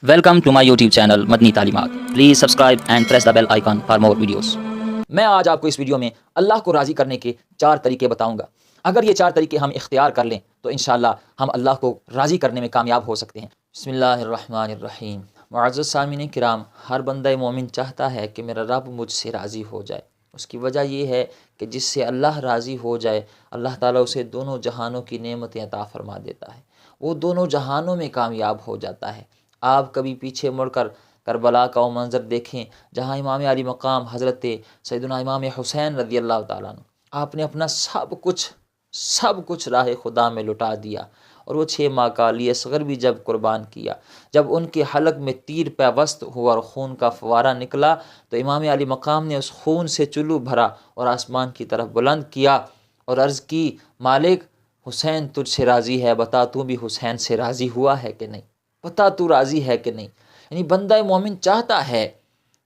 Welcome to my YouTube channel Madani Taleemat. Please subscribe and press the bell icon for more videos. मैं आज आपको इस video में अल्लाह को राज़ी करने के 4 तरीके बताऊंगा। अगर ये 4 तरीके हम इख्तियार कर लें तो इंशाअल्लाह हम अल्लाह को राज़ी करने में कामयाब हो सकते हैं। बिस्मिल्लाहिर्रहमानिर्रहीम। मुअज़्ज़ज़ सामिन किराम, हर बंदा मोमिन चाहता है कि मेरा रब मुझसे राज़ी हो जाए। उसकी वजह ये है कि जिससे अल्लाह राज़ी हो जाए, अल्लाह ताला उसे दोनों जहानों की नेमतें अता फरमा देता है। वो दोनों जहानों में कामयाब हो जाता है। आप कभी पीछे मुड़कर करबला का वो मंज़र देखें जहाँ इमाम अली मकाम हज़रत सैयदना इमाम हुसैन रज़ी अल्लाह ताला अन्हु, आपने अपना सब कुछ राह खुदा में लुटा दिया और वो 6 माह का अली असग़र भी जब कुर्बान किया, जब उनके हलक में तीर पैवस्त हुआ और खून का फवारा निकला तो इमाम अली मकाम ने उस खून से चुल्लू भरा और आसमान की तरफ बुलंद किया और अर्ज़ की, मालिक हुसैन तुझसे राज़ी है, बता तू भी हुसैन से राज़ी हुआ है कि नहीं, बता तू राज़ी है कि नहीं। यानी बंदा मोमिन चाहता है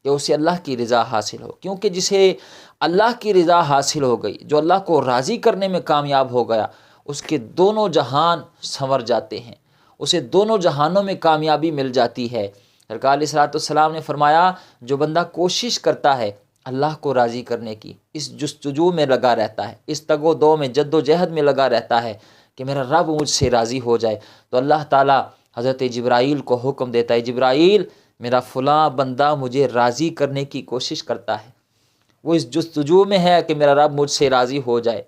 कि उसे अल्लाह की रज़ा हासिल हो, क्योंकि जिसे अल्लाह की रज़ा हासिल हो गई, जो अल्लाह को राज़ी करने में कामयाब हो गया, उसके दोनों जहान संवर जाते हैं, उसे दोनों जहानों में कामयाबी मिल जाती है। सरकार अलैहिस्सलाम ने फरमाया, जो बंदा कोशिश करता है अल्लाह को राज़ी करने की, इस जुस्तजू में लगा रहता है, इस तगो दो में जद्दोजहद में लगा रहता है कि मेरा रब मुझसे राज़ी हो जाए, तो अल्लाह ताला हज़रत जिब्राईल को हुक्म देता है, जिब्राईल मेरा फ़लाँ बंदा मुझे राज़ी करने की कोशिश करता है, वो इस जुस्तजू में है कि मेरा रब मुझसे राज़ी हो जाए।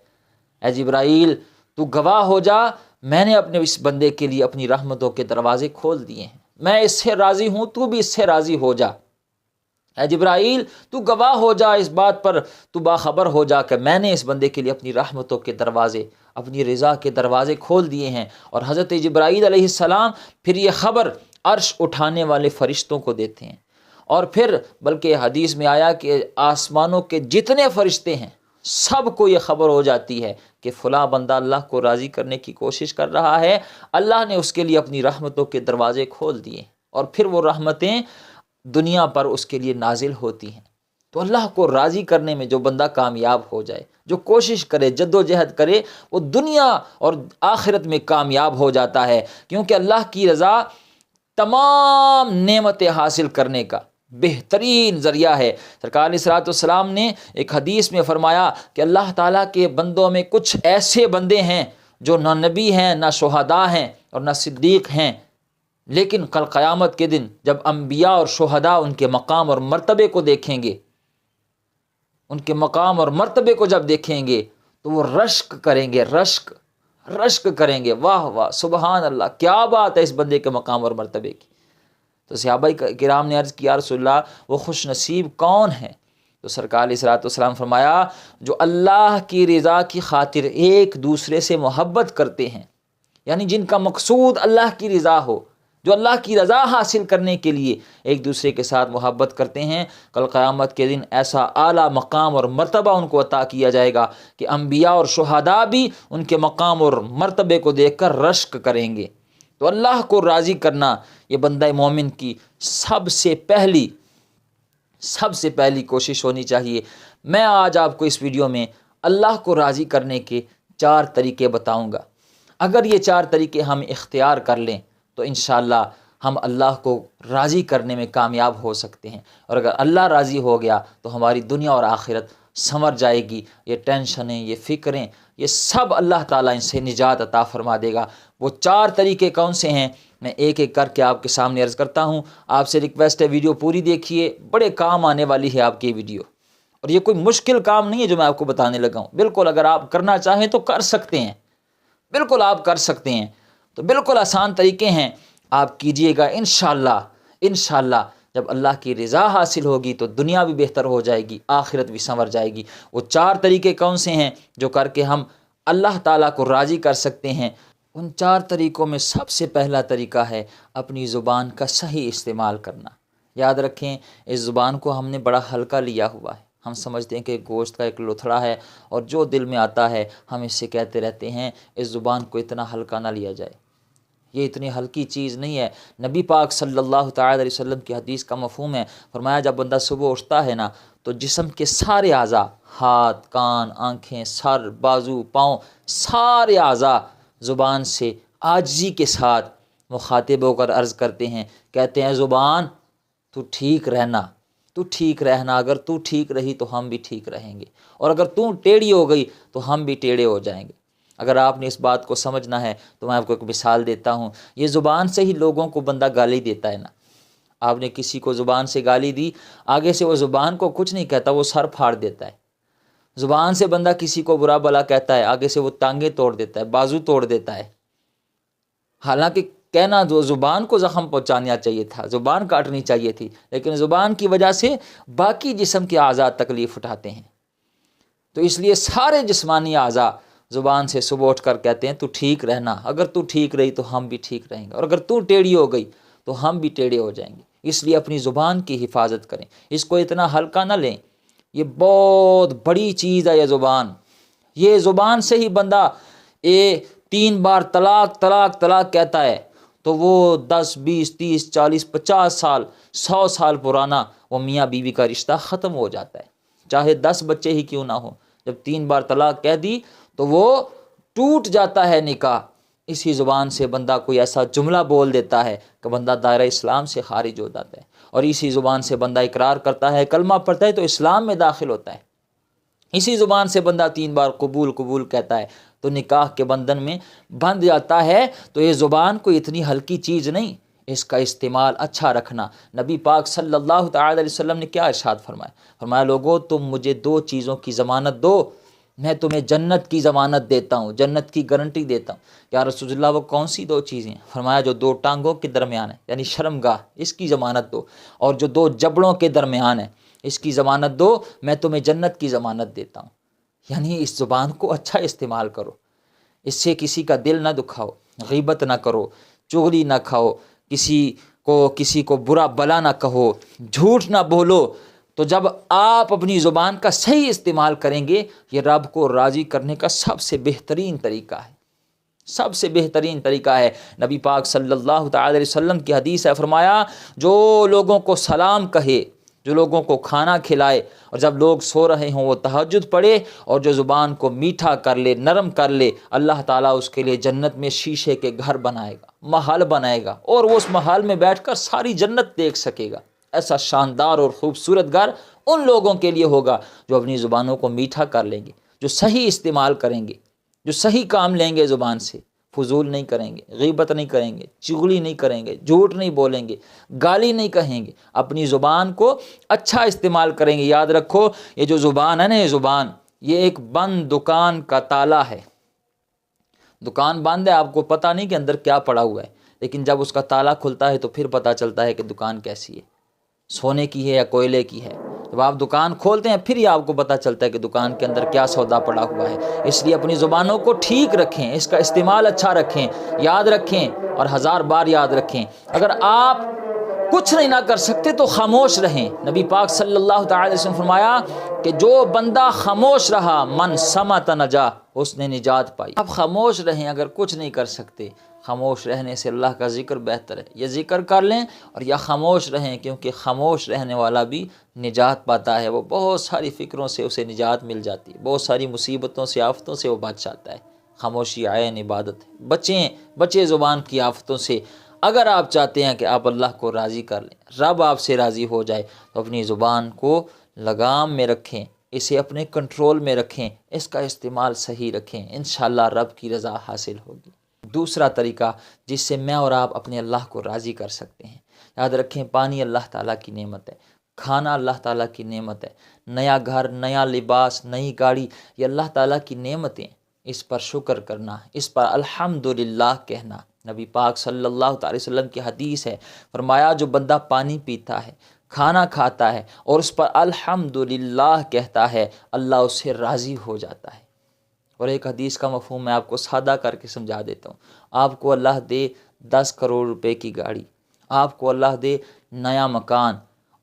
ऐ जिब्राईल तू गवाह हो जा, मैंने अपने इस बंदे के लिए अपनी रहमतों के दरवाज़े खोल दिए हैं, मैं इससे राज़ी हूँ, तू भी इससे राज़ी हो जा। ऐ जिब्राईल तू गवाह हो जा इस बात पर, तू बाखबर हो जा कि मैंने इस बंदे के लिए अपनी रहमतों के दरवाज़े, अपनी रज़ा के दरवाज़े खोल दिए हैं। और हज़रत जिब्राईल अलैहिस्सलाम फिर ये ख़बर अर्श उठाने वाले फ़रिश्तों को देते हैं, और फिर बल्कि हदीस में आया कि आसमानों के जितने फ़रिश्ते हैं सब को ये ख़बर हो जाती है कि फ़लाँ बंदा अल्लाह को राज़ी करने की कोशिश कर रहा है, अल्लाह ने उसके लिए अपनी रहमतों के दरवाज़े खोल दिए, और फिर वो रहमतें दुनिया पर उसके लिए नाजिल होती हैं। तो अल्लाह को राज़ी करने में जो बंदा कामयाब हो जाए, जो कोशिश करे, जद्दोजहद करे, वो दुनिया और आखिरत में कामयाब हो जाता है, क्योंकि अल्लाह की रज़ा तमाम नेमतें हासिल करने का बेहतरीन ज़रिया है। सरकार अलैहिस्सलाम ने एक हदीस में फ़रमाया कि अल्लाह ताला के बंदों में कुछ ऐसे बंदे हैं जो ना नबी हैं, ना शुहदा हैं और ना सिद्दीक़ हैं, लेकिन कल क़यामत के दिन जब अम्बिया और शुहदा उनके मकाम और मर्तबे को देखेंगे, उनके मकाम और मर्तबे को जब देखेंगे तो वो रश्क करेंगे, रश्क करेंगे, वाह वाह सुबहान अल्लाह, क्या बात है इस बंदे के मकाम और मर्तबे की। तो सहाबा किराम ने अर्ज़ किया, या रसूलल्लाह वो खुश नसीब कौन है? तो सरकार अलैहिस्सलाम फरमाया, जो अल्लाह की रज़ा की खातिर एक दूसरे से मोहब्बत करते हैं, यानी जिनका मकसूद अल्लाह की रज़ा हो, जो अल्लाह की रज़ा हासिल करने के लिए एक दूसरे के साथ मोहब्बत करते हैं, कल क़यामत के दिन ऐसा आला मकाम और मर्तबा उनको अता किया जाएगा कि अम्बिया और शुहदा भी उनके मकाम और मर्तबे को देखकर रश्क करेंगे। तो अल्लाह को राज़ी करना ये बंदा मोमिन की सबसे पहली कोशिश होनी चाहिए। मैं आज आपको इस वीडियो में अल्लाह को राज़ी करने के 4 तरीके बताऊँगा। अगर ये 4 तरीके हम इख्तियार कर लें तो इंशाअल्लाह हम अल्लाह को राज़ी करने में कामयाब हो सकते हैं, और अगर अल्लाह राज़ी हो गया तो हमारी दुनिया और आखिरत संवर जाएगी। ये टेंशनें, ये फ़िक्रें, ये सब अल्लाह ताला इनसे निजात अता फरमा देगा। वो 4 तरीके कौन से हैं, मैं एक एक करके आपके सामने अर्ज़ करता हूँ। आपसे रिक्वेस्ट है, वीडियो पूरी देखिए, बड़े काम आने वाली है आपकी वीडियो, और ये कोई मुश्किल काम नहीं है जो मैं आपको बताने लगा हूँ। बिल्कुल अगर आप करना चाहें तो कर सकते हैं, बिल्कुल आप कर सकते हैं। तो बिल्कुल आसान तरीके हैं, आप कीजिएगा। इंशाअल्लाह जब अल्लाह की रज़ा हासिल होगी तो दुनिया भी बेहतर हो जाएगी, आखिरत भी संवर जाएगी। वो 4 तरीके कौन से हैं जो करके हम अल्लाह ताला को राज़ी कर सकते हैं? उन 4 तरीक़ों में सबसे पहला तरीका है अपनी ज़ुबान का सही इस्तेमाल करना। याद रखें, इस ज़ुबान को हमने बड़ा हल्का लिया हुआ है। हम समझते हैं कि गोश्त का एक लोथड़ा है, और जो दिल में आता है हम इससे कहते रहते हैं, इस ज़ुबान को इतना हल्का ना लिया जाए, ये इतनी हल्की चीज़ नहीं है। नबी पाक सल्लल्लाहु तआला अलैहि वसल्लम की हदीस का मफ़हूम है, फरमाया जब बंदा सुबह उठता है ना तो जिस्म के सारे आज़ा, हाथ, कान, आँखें, सर, बाजू, पाँव, सारे आज़ा ज़ुबान से आजिज़ी के साथ مخاطب ہو کر عرض کرتے ہیں، کہتے ہیں زبان تو ٹھیک رہنا، تو ٹھیک رہنا، اگر تو ٹھیک رہی تو ہم بھی ٹھیک رہیں گے، اور اگر تو ٹیڑھی ہو گئی تو ہم بھی ٹیڑھے ہو جائیں گے۔ اگر آپ نے اس بات کو سمجھنا ہے تو میں آپ کو ایک مثال دیتا ہوں۔ یہ زبان سے ہی لوگوں کو بندہ گالی دیتا ہے نا۔ آپ نے کسی کو زبان سے گالی دی، آگے سے وہ زبان کو کچھ نہیں کہتا، وہ سر پھاڑ دیتا ہے۔ زبان سے بندہ کسی کو برا بھلا کہتا ہے، آگے سے وہ ٹانگیں توڑ دیتا ہے، بازو توڑ دیتا ہے۔ حالانکہ کہنا جو زبان کو زخم پہنچانا چاہیے تھا، زبان کاٹنی چاہیے تھی، لیکن زبان کی وجہ سے باقی جسم کے اعضاء تکلیف اٹھاتے ہیں۔ تو اس لیے سارے جسمانی اعضاء زبان سے صبح اٹھ کر کہتے ہیں تو ٹھیک رہنا، اگر تو ٹھیک رہی تو ہم بھی ٹھیک رہیں گے، اور اگر تو ٹیڑھی ہو گئی تو ہم بھی ٹیڑھے ہو جائیں گے۔ اس لیے اپنی زبان کی حفاظت کریں، اس کو اتنا ہلکا نہ لیں۔ یہ بہت بڑی چیز ہے یہ زبان۔ یہ زبان سے ہی بندہ 3 بار طلاق طلاق طلاق کہتا ہے تو وہ 10 20 30 40 50 سال 100 سال پرانا وہ میاں بیوی کا رشتہ ختم ہو جاتا ہے، چاہے 10 بچے ہی کیوں نہ ہو۔ جب 3 بار طلاق کہہ دی تو وہ ٹوٹ جاتا ہے نکاح۔ اسی زبان سے بندہ کوئی ایسا جملہ بول دیتا ہے کہ بندہ دائرہ اسلام سے خارج ہو جاتا ہے، اور اسی زبان سے بندہ اقرار کرتا ہے، کلمہ پڑھتا ہے تو اسلام میں داخل ہوتا ہے۔ اسی زبان سے بندہ 3 بار قبول قبول کہتا ہے تو نکاح کے بندھن میں بندھ جاتا ہے۔ تو یہ زبان کوئی اتنی ہلکی چیز نہیں، اس کا استعمال اچھا رکھنا۔ نبی پاک صلی اللہ تعالی علیہ وسلم نے کیا ارشاد فرمایا؟ فرمایا لوگو تم مجھے 2 چیزوں کی ضمانت دو، میں تمہیں جنت کی ضمانت دیتا ہوں، جنت کی گارنٹی دیتا ہوں۔ یا رسول اللہ وہ کون سی 2 چیزیں ہیں؟ فرمایا جو 2 ٹانگوں کے درمیان ہے یعنی شرمگاہ، اس کی ضمانت دو، اور جو 2 جبڑوں کے درمیان ہے اس کی ضمانت دو، میں تمہیں جنت کی ضمانت دیتا ہوں۔ یعنی اس زبان کو اچھا استعمال کرو، اس سے کسی کا دل نہ دکھاؤ، غیبت نہ کرو، چغلی نہ کھاؤ، کسی کو برا بلا نہ کہو، جھوٹ نہ بولو۔ تو جب آپ اپنی زبان کا صحیح استعمال کریں گے، یہ رب کو راضی کرنے کا سب سے بہترین طریقہ ہے، سب سے بہترین طریقہ ہے۔ نبی پاک صلی اللہ تعالی علیہ وسلم کی حدیث ہے، فرمایا جو لوگوں کو سلام کہے، جو لوگوں کو کھانا کھلائے، اور جب لوگ سو رہے ہوں وہ تہجد پڑھے، اور جو زبان کو میٹھا کر لے، نرم کر لے، اللہ تعالیٰ اس کے لیے جنت میں شیشے کے گھر بنائے گا، محل بنائے گا، اور وہ اس محل میں بیٹھ کر ساری جنت دیکھ سکے گا۔ ایسا شاندار اور خوبصورت گھر ان لوگوں کے لیے ہوگا جو اپنی زبانوں کو میٹھا کر لیں گے، جو صحیح استعمال کریں گے، جو صحیح کام لیں گے زبان سے، فضول نہیں کریں گے، غیبت نہیں کریں گے، چغلی نہیں کریں گے، جھوٹ نہیں بولیں گے، گالی نہیں کہیں گے، اپنی زبان کو اچھا استعمال کریں گے۔ یاد رکھو یہ جو زبان ہے نا، یہ زبان یہ ایک بند دکان کا تالا ہے۔ دکان بند ہے، آپ کو پتہ نہیں کہ اندر کیا پڑا ہوا ہے، لیکن جب اس کا تالا کھلتا ہے تو پھر پتہ چلتا ہے کہ دکان کیسی ہے، سونے کی ہے یا کوئلے کی ہے۔ جب آپ دکان کھولتے ہیں پھر ہی آپ کو پتہ چلتا ہے کہ دکان کے اندر کیا سودا پڑا ہوا ہے۔ اس لیے اپنی زبانوں کو ٹھیک رکھیں، اس کا استعمال اچھا رکھیں، یاد رکھیں، اور 1000 بار یاد رکھیں۔ اگر آپ کچھ نہیں نہ کر سکتے تو خاموش رہیں۔ نبی پاک صلی اللہ تعالی وسلم فرمایا کہ جو بندہ خاموش رہا من سمت نجا، اس نے نجات پائی۔ آپ خاموش رہیں اگر کچھ نہیں کر سکتے، خاموش رہنے سے اللہ کا ذکر بہتر ہے، یہ ذکر کر لیں اور یا خاموش رہیں، کیونکہ خاموش رہنے والا بھی نجات پاتا ہے، وہ بہت ساری فکروں سے اسے نجات مل جاتی ہے، بہت ساری مصیبتوں سے آفتوں سے وہ بچ جاتا ہے۔ خاموشی عین عبادت ہے۔ بچیں زبان کی آفتوں سے۔ اگر آپ چاہتے ہیں کہ آپ اللہ کو راضی کر لیں، رب آپ سے راضی ہو جائے، تو اپنی زبان کو لگام میں رکھیں، اسے اپنے کنٹرول میں رکھیں، اس کا استعمال صحیح رکھیں، انشاءاللہ رب کی رضا حاصل ہوگی۔ دوسرا طریقہ جس سے میں اور آپ اپنے اللہ کو راضی کر سکتے ہیں، یاد رکھیں پانی اللہ تعالیٰ کی نعمت ہے، کھانا اللہ تعالیٰ کی نعمت ہے، نیا گھر، نیا لباس، نئی گاڑی، یہ اللہ تعالیٰ کی نعمتیں، اس پر شکر کرنا، اس پر الحمدللہ کہنا۔ نبی پاک صلی اللہ تعالی وسلم کی حدیث ہے، فرمایا جو بندہ پانی پیتا ہے، کھانا کھاتا ہے اور اس پر الحمدللہ کہتا ہے، اللہ اس سے راضی ہو جاتا ہے۔ اور ایک حدیث کا مفہوم میں آپ کو سادہ کر کے سمجھا دیتا ہوں۔ آپ کو اللہ دے 10 کروڑ روپے کی گاڑی، آپ کو اللہ دے نیا مکان،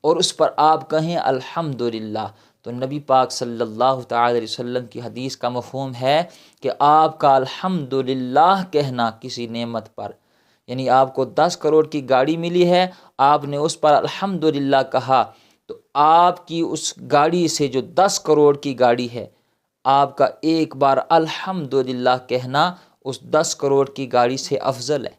اور اس پر آپ کہیں الحمدللہ، تو نبی پاک صلی اللہ تعالی علیہ وسلم کی حدیث کا مفہوم ہے کہ آپ کا الحمدللہ کہنا کسی نعمت پر، یعنی آپ کو 10 کروڑ کی گاڑی ملی ہے، آپ نے اس پر الحمدللہ کہا، تو آپ کی اس گاڑی سے جو 10 کروڑ کی گاڑی ہے، آپ کا ایک بار الحمدللہ کہنا اس 10 کروڑ کی گاڑی سے افضل ہے۔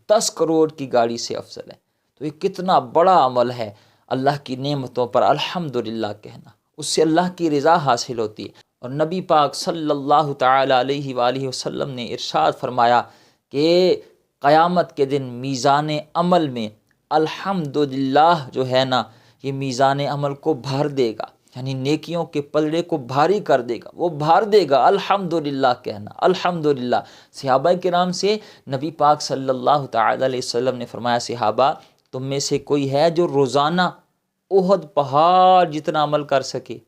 10 करोड़ की गाड़ी से अफजल है। तो ये कितना बड़ा अमल है, अल्लाह की नेमतों पर अल्हम्दुलिल्लाह कहना, उससे अल्लाह की रज़ा हासिल होती है। और नबी पाक सल्लल्लाहु तआला अलैहि वालैहि वसल्लम ने इरशाद फरमाया कि क़यामत के दिन मीज़ान अमल में अल्हम्दुलिल्लाह जो है ना, ये मीज़ान अमल को भर देगा, यानी नेकियों के पलड़े को भारी कर देगा, वो भर देगा। अल्हम्दुलिल्लाह कहना, अल्हम्दुलिल्लाह। सहाबा किराम से नबी पाक सल्लल्लाहु तआला अलैहि वसल्लम ने फरमाया, सहाबा तुम में से कोई है जो रोज़ाना उहद पहाड़ जितना अमल कर सके?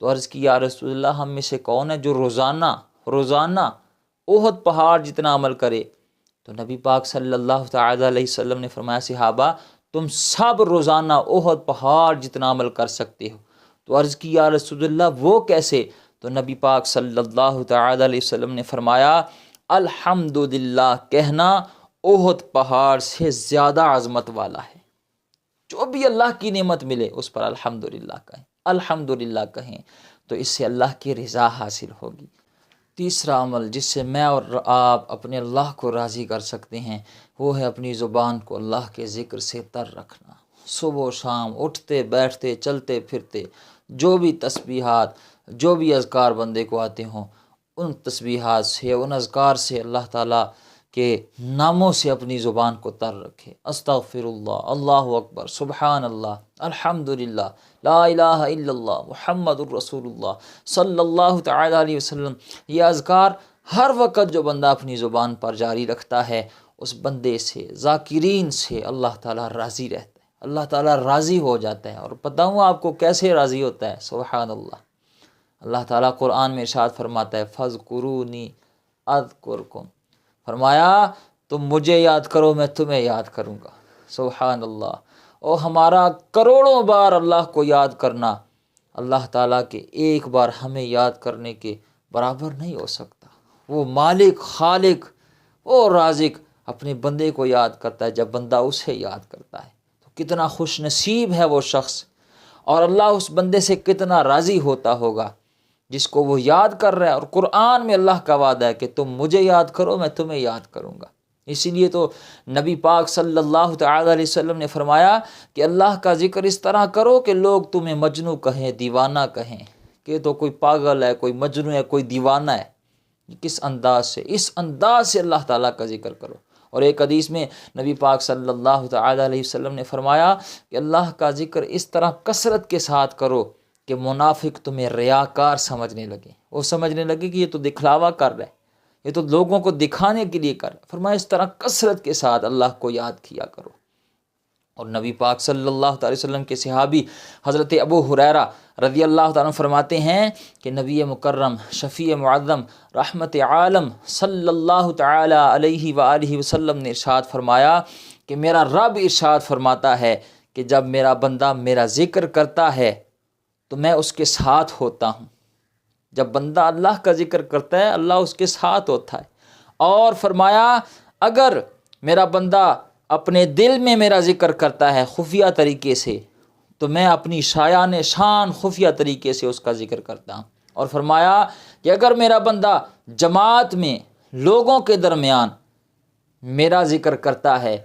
तो अर्ज़ की, या रसूलल्लाह हम में से कौन है जो रोज़ाना उहद पहाड़ जितना अमल करे? तो नबी पाक सल्लल्लाहु तआला अलैहि वसल्लम ने फरमाया, सहाबा तुम सब रोज़ाना उहद पहाड़ जितना अमल कर सकते हो। तो अर्ज़ की, या रसूलल्लाह वो कैसे? तो नबी पाक सल्लल्लाहु तआला अलैहि वसल्लम ने फरमाया, अल्हम्दुलिल्लाह कहना उहद पहाड़ से ज़्यादा अज़मत वाला है। जो भी अल्लाह की नेमत मिले उस पर अल्हम्दुलिल्लाह कहें, अल्हम्दुलिल्लाह कहें, तो इससे अल्लाह की रज़ा हासिल होगी। तीसरा अमल जिससे मैं और आप अपने अल्लाह को राज़ी कर सकते हैं, वो है अपनी ज़ुबान को अल्लाह के ज़िक्र से तर रखना। सुबह शाम उठते बैठते चलते फिरते जो भी तस्बीहात, जो भी अज़कार बंदे को आते हों, उन तस्बीहात से, उन अज़कार से, अल्लाह ताला के नामों से अपनी ज़ुबान को तर रखे। अस्तग़फिरुल्लाह, अल्लाहु अकबर, सुबहान अल्लाह, अल्हम्दुलिल्लाह, ला इलाहा इल्लल्लाह, मुहम्मदुर रसूलुल्लाह सल्लल्लाहु तआला अलैहि वसल्लम। ये अज़कार हर वक़्त जो बंदा अपनी ज़ुबान पर जारी रखता है, उस बंदे से, ज़ाकिरीन से अल्लाह ताला राज़ी रहता है, अल्लाह ताला राज़ी हो जाता है। और बताऊँ आपको कैसे राज़ी होता है? सुबहान अल्लाह। अल्लाह ताला कुरान में इरशाद फरमाता है, फ़ज़कुरूनी अज़कुरकुम, फरमाया तुम मुझे याद करो मैं तुम्हें याद करूँगा। सुबहान अल्लाह। और हमारा करोड़ों बार अल्लाह को याद करना अल्लाह ताला के एक बार हमें याद करने के बराबर नहीं हो सकता। वो मालिक, खालिक, वो राज़िक अपने बंदे को याद करता है जब बंदा उसे याद करता है। तो कितना खुश नसीब है वो शख्स, और अल्लाह उस बंदे से कितना राज़ी होता होगा जिसको वो याद कर रहा है। और कुरान में अल्लाह का वादा है कि तुम मुझे याद करो मैं तुम्हें याद करूँगा। इसीलिए तो नबी पाक सल्लल्लाहु तआला अलैहि वसल्लम ने फरमाया कि अल्लाह का ज़िक्र इस तरह करो कि लोग तुम्हें मजनू कहें, दीवाना कहें, कि तो कोई पागल है, कोई मजनू है, कोई दीवाना है। किस अंदाज से? इस अंदाज से अल्लाह ताला का ज़िक्र करो। और एक हदीस में नबी पाक सल्लल्लाहु तआला अलैहि वसल्लम ने फरमाया कि अल्लाह का ज़िक्र इस तरह कसरत के साथ करो कि मुनाफिक तुम्हें रियाकार समझने लगे, वो समझने लगे कि ये तो दिखलावा कर रहा है, ये तो लोगों को दिखाने के लिए कर रहा है। फरमाया इस तरह कसरत के साथ अल्लाह को याद किया करो। और नबी पाक सल्लल्लाहु अलैहि वसल्लम के सहाबी हज़रत अबू हुरैरा रज़ी अल्लाह ताला फरमाते हैं कि नबी मुकर्रम शफ़ी मुअज़्ज़म रहमत आलम सल्लल्लाहु तआला अलैहि वालैहि वसल्लम ने इरशाद फरमाया कि मेरा रब इरशाद फरमाता है कि जब मेरा बंदा मेरा ज़िक्र करता है तो मैं उसके साथ होता हूँ। जब बंदा अल्लाह का ज़िक्र करता है अल्लाह उसके साथ होता है। और फरमाया अगर मेरा बंदा अपने दिल में मेरा ज़िक्र करता है खुफिया तरीके से, तो मैं अपनी शायान शान खुफिया तरीके से उसका ज़िक्र करता हूँ। और फरमाया कि अगर मेरा बंदा जमात में लोगों के दरमियान मेरा ज़िक्र करता है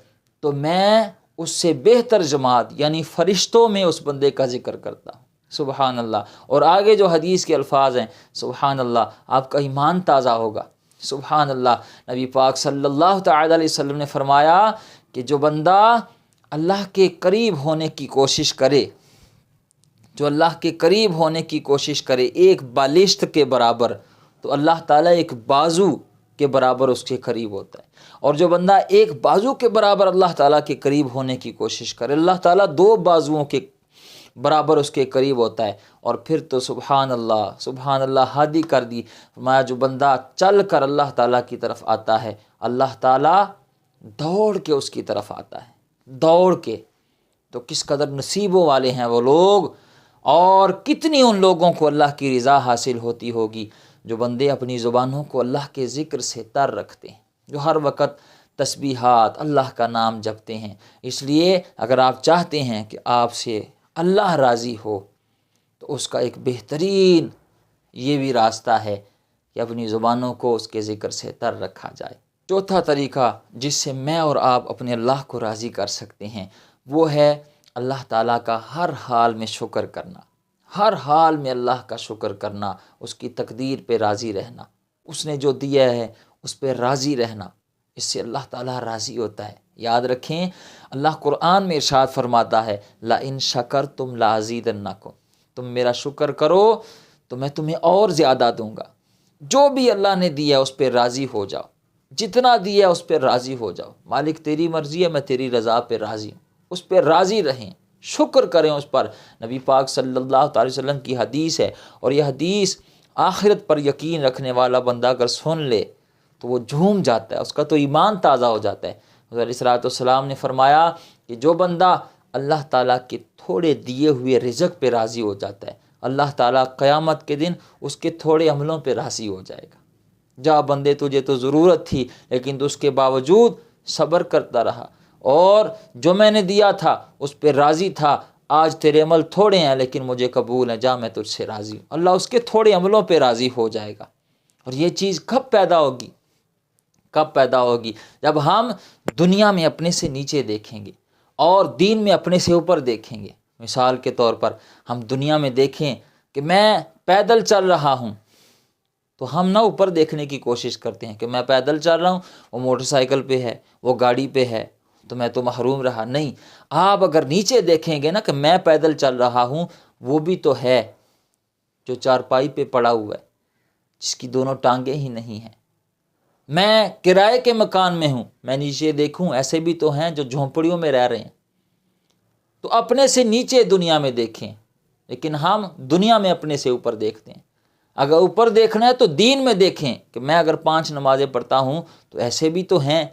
तो मैं उससे बेहतर जमात यानी फ़रिश्तों में उस बंदे का ज़िक्र करता हूँ। सुबहान अल्लाह। और आगे जो हदीस के अल्फाज हैं, सुबहान अल्लाह, आपका ईमान ताज़ा होगा। सुबहान अल्लाह। नबी पाक सल्लल्लाहु तआला अलैहि वसल्लम ने फरमाया कि जो बंदा अल्लाह के करीब होने की कोशिश करे, जो अल्लाह के करीब होने की कोशिश करे एक बालिश्त के बराबर, तो अल्लाह ताला एक बाजू के बराबर उसके करीब होता है। और जो बंदा एक बाजू के बराबर अल्लाह ताला के करीब होने की कोशिश करे, अल्लाह ताला दो बाजुओं के बराबर उसके करीब होता है। और फिर तो सुबहान अल्लाह हादी कर दी। फरमाया जो बंदा चल कर अल्लाह ताला की तरफ आता है, अल्लाह ताला दौड़ के उसकी तरफ आता है, दौड़ के। तो किस कदर नसीबों वाले हैं वो लोग, और कितनी उन लोगों को अल्लाह की रज़ा हासिल होती होगी जो बंदे अपनी ज़ुबानों को अल्लाह के ज़िक्र से तर रखते हैं, जो हर वक़्त तस्बीहात अल्लाह का नाम जपते हैं। इसलिए अगर आप चाहते हैं कि आपसे अल्लाह राज़ी हो, तो उसका एक बेहतरीन ये भी रास्ता है कि अपनी ज़ुबानों को उसके ज़िक्र से तर रखा जाए। چوتھا طریقہ جس سے میں اور آپ اپنے اللہ کو راضی کر سکتے ہیں وہ ہے اللہ تعالیٰ کا ہر حال میں شکر کرنا، ہر حال میں اللہ کا شکر کرنا، اس کی تقدیر پہ راضی رہنا، اس نے جو دیا ہے اس پہ راضی رہنا، اس سے اللہ تعالیٰ راضی ہوتا ہے۔ یاد رکھیں اللہ قرآن میں ارشاد فرماتا ہے لَإِن شَكَرْتُمْ لَأَزِيدَنَّكُمْ، تم میرا شکر کرو تو میں تمہیں اور زیادہ دوں گا۔ جو بھی اللہ نے دیا اس پہ راضی ہو جاؤ، جتنا دیا اس پہ راضی ہو جاؤ۔ مالک تیری مرضی ہے، میں تیری رضا پہ راضی ہوں، اس پہ راضی رہیں، شکر کریں اس پر۔ نبی پاک صلی اللہ علیہ وسلم کی حدیث ہے، اور یہ حدیث آخرت پر یقین رکھنے والا بندہ اگر سن لے تو وہ جھوم جاتا ہے، اس کا تو ایمان تازہ ہو جاتا ہے۔ حضرت علیہ الصلوۃ والسلام نے فرمایا کہ جو بندہ اللہ تعالیٰ کے تھوڑے دیے ہوئے رزق پہ راضی ہو جاتا ہے، اللہ تعالیٰ قیامت کے دن اس کے تھوڑے عملوں پہ راضی ہو جائے گا۔ جا بندے تجھے تو ضرورت تھی لیکن تو اس کے باوجود صبر کرتا رہا، اور جو میں نے دیا تھا اس پہ راضی تھا، آج تیرے عمل تھوڑے ہیں لیکن مجھے قبول ہیں، جا میں تجھ سے راضی ہوں۔ اللہ اس کے تھوڑے عملوں پہ راضی ہو جائے گا۔ اور یہ چیز کب پیدا ہوگی؟ کب پیدا ہوگی؟ جب ہم دنیا میں اپنے سے نیچے دیکھیں گے اور دین میں اپنے سے اوپر دیکھیں گے۔ مثال کے طور پر ہم دنیا میں دیکھیں کہ میں پیدل چل رہا ہوں تو ہم نہ اوپر دیکھنے کی کوشش کرتے ہیں کہ میں پیدل چل رہا ہوں، وہ موٹر سائیکل پہ ہے، وہ گاڑی پہ ہے تو میں تو محروم رہا۔ نہیں، آپ اگر نیچے دیکھیں گے نا کہ میں پیدل چل رہا ہوں، وہ بھی تو ہے جو چارپائی پہ پڑا ہوا ہے، جس کی دونوں ٹانگیں ہی نہیں ہیں۔ میں کرائے کے مکان میں ہوں، میں نیچے دیکھوں، ایسے بھی تو ہیں جو جھونپڑیوں میں رہ رہے ہیں۔ تو اپنے سے نیچے دنیا میں دیکھیں، لیکن ہم دنیا میں اپنے سے اوپر دیکھتے ہیں۔ اگر اوپر دیکھنا ہے تو دین میں دیکھیں کہ میں اگر 5 نمازیں پڑھتا ہوں تو ایسے بھی تو ہیں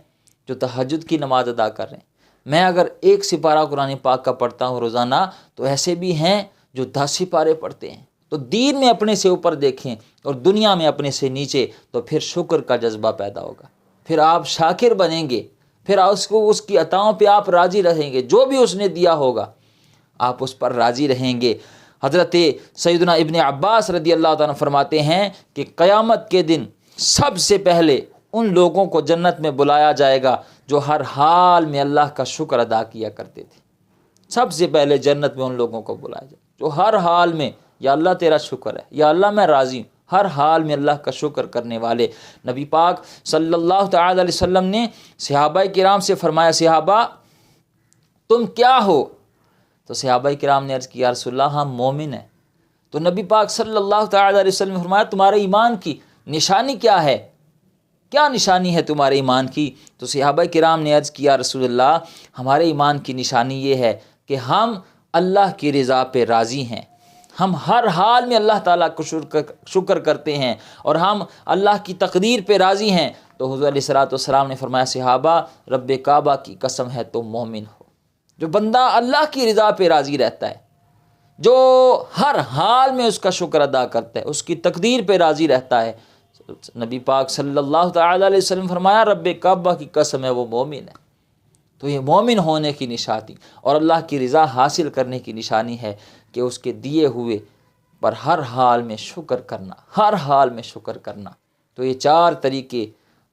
جو تہجد کی نماز ادا کر رہے ہیں۔ میں اگر 1 سپارہ قرآن پاک کا پڑھتا ہوں روزانہ تو ایسے بھی ہیں جو 10 سپارے پڑھتے ہیں۔ تو دین میں اپنے سے اوپر دیکھیں اور دنیا میں اپنے سے نیچے، تو پھر شکر کا جذبہ پیدا ہوگا، پھر آپ شاکر بنیں گے، پھر اس کی عطاؤں پہ آپ راضی رہیں گے، جو بھی اس نے دیا ہوگا آپ اس پر راضی رہیں گے۔ حضرت سیدنا ابن عباس رضی اللہ تعالیٰ فرماتے ہیں کہ قیامت کے دن سب سے پہلے ان لوگوں کو جنت میں بلایا جائے گا جو ہر حال میں اللہ کا شکر ادا کیا کرتے تھے۔ سب سے پہلے جنت میں ان لوگوں کو بلایا جائے جو ہر حال میں یا اللہ تیرا شکر ہے، یا اللہ میں راضی ہوں، ہر حال میں اللہ کا شکر کرنے والے۔ نبی پاک صلی اللہ تعالی علیہ وسلم نے صحابہ کرام سے فرمایا صحابہ تم کیا ہو؟ تو صحابہ کرام نے عرض کیا یا رسول اللہ ہم مومن ہیں۔ تو نبی پاک صلی اللہ تعالی علیہ وسلم نے فرمایا تمہارے ایمان کی نشانی کیا ہے؟ کیا نشانی ہے تمہارے ایمان کی؟ تو صحابہ کرام نے عرض کیا رسول اللہ ہمارے ایمان کی نشانی یہ ہے کہ ہم اللہ کی رضا پہ راضی ہیں، ہم ہر حال میں اللہ تعالیٰ کو شکر کرتے ہیں، اور ہم اللہ کی تقدیر پہ راضی ہیں۔ تو حضور علیہ الصلوۃ والسلام نے فرمایا صحابہ رب کعبہ کی قسم ہے تم مومن ہو۔ جو بندہ اللہ کی رضا پہ راضی رہتا ہے، جو ہر حال میں اس کا شکر ادا کرتا ہے، اس کی تقدیر پہ راضی رہتا ہے، نبی پاک صلی اللہ تعالی علیہ وسلم فرمایا رب کعبہ کی قسم ہے وہ مومن ہے۔ تو یہ مومن ہونے کی نشانی اور اللہ کی رضا حاصل کرنے کی نشانی ہے کہ اس کے دیے ہوئے پر ہر حال میں شکر کرنا، ہر حال میں شکر کرنا۔ تو یہ 4 طریقے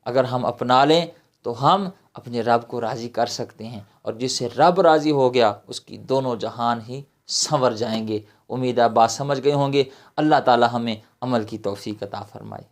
اگر ہم اپنا لیں تو ہم اپنے رب کو راضی کر سکتے ہیں، اور جس سے رب راضی ہو گیا اس کی دونوں جہان ہی سنور جائیں گے۔ امید ہے بات سمجھ گئے ہوں گے۔ اللہ تعالی ہمیں عمل کی توفیق عطا فرمائے۔